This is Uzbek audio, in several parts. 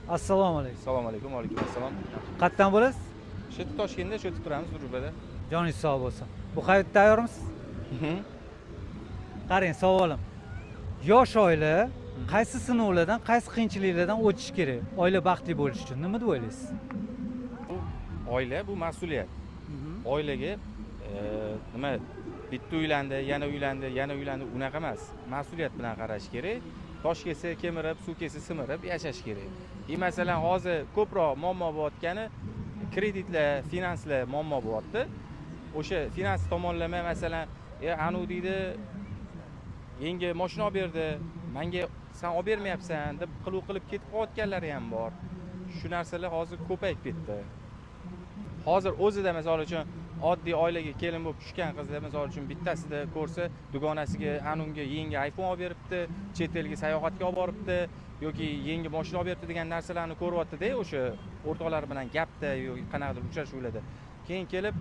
Assalomu alaykum. Assalomu alaykum, va alaykum assalom. Qayerdan bo'lasiz? Shu yerda Toshkentda shu yerda turamiz, Urubada. Joningiz sog' bo'lsin. Bu hayot tayyormisiz? Qarang, savolim. Yosh oila qaysi sinovlardan, qaysi qiyinchiliklardan o'tish kerak? Oila baxtli bo'lish uchun nima deb o'ylaysiz? Oila bu mas'uliyat. Oilaga nima bitta uylandi, yana uylandi, yana uylandi, unaqa emas. Mas'uliyat bilan qarash kerak. Tosh kelsa kemirib, suv kelsa simirib yashash kerak. Masalan, hozir ko'proq muammo bo'layotgani kreditlar, finanslar muammo bo'lyapti. O'sha finans tomonlama masalan, anu deydi, menga mashina olib berdi, menga sen olib bermayapsan deb qilib ketib qolganlari ham bor. Shu narsalar hozir ko'payib ketdi. Hozir o'zida misol uchun oddiy oilaga kelin bo'lib tushgan qizlar misol uchun bittasida ko'rsa, dugonasiga anunga yengi iPhone olib beribdi, chet elga sayohatga olib boribdi yoki yengi mashina olib beribdi degan narsalarni ko'ryapti-da, o'sha o'rtoqlari bilan gapda yoki qanaqadir uchrashuvlarda. Keyin kelib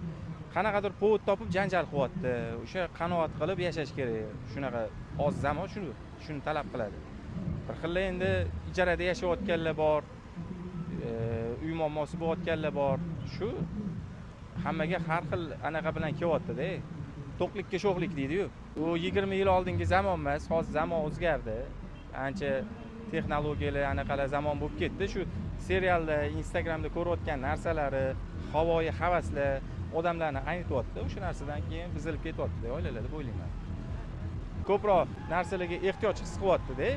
qanaqadir povod topib janjal qilyapti. O'sha qanoat qilib yashash kerak. Shunaqa hozir zamon shuni talab qiladi. Bir xil endi ijarada yashayotganlar bor, uy muammosi bo'layotganlar bor. Shu hammaga har xil anaqa bilan kelyapti-da. To'qlikka sho'xlik deydi-yu. U 20 yil oldingi zamon emas, hozir zamon o'zgardi. Ancha texnologiyalar anaqalar zamon bo'lib ketdi. Shu serialda, Instagramda ko'rayotgan narsalari, havoyi havaslar odamlarni aynityapti. O'sha narsadan keyin buzilib ketyapti-da oilalar deb o'ylayman. Ko'proq narsalarga ehtiyoj his qilyapti-da.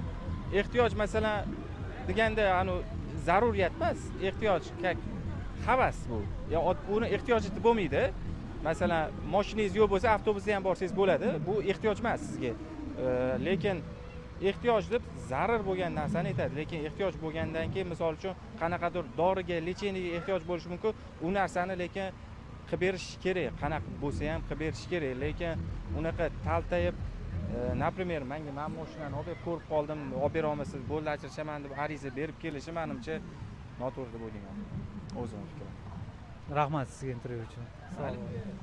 Ehtiyoj masalan deganda zaruriyat emas, ehtiyoj havas bu. Uni ehtiyoji bo'lmaydi. Masalan, mashinangiz yo'q bo'lsa, avtobusda ham borsangiz bo'ladi. Bu ehtiyoj emas sizga. Lekin ehtiyoj deb zarar bo'lgan narsani aytadi. Lekin ehtiyoj bo'lgandan keyin, misol uchun, qanaqadir doriga, lecheniyaga ehtiyoj bo'lishi mumkin. U narsani lekin qilib berish kerak. Qanaqa bo'lsa ham qilib berish kerak. Lekin unaqa taltayib, например, menga mana mashinani olib ko'rib qoldim, olib bera olmasiz, bo'ldi achirshaman deb ariza berib kelishi menimcha noto'g'ri deb o'ylayman. O'zim fikrim. Rahmat sizga intervyu uchun. Sog' bo'ling.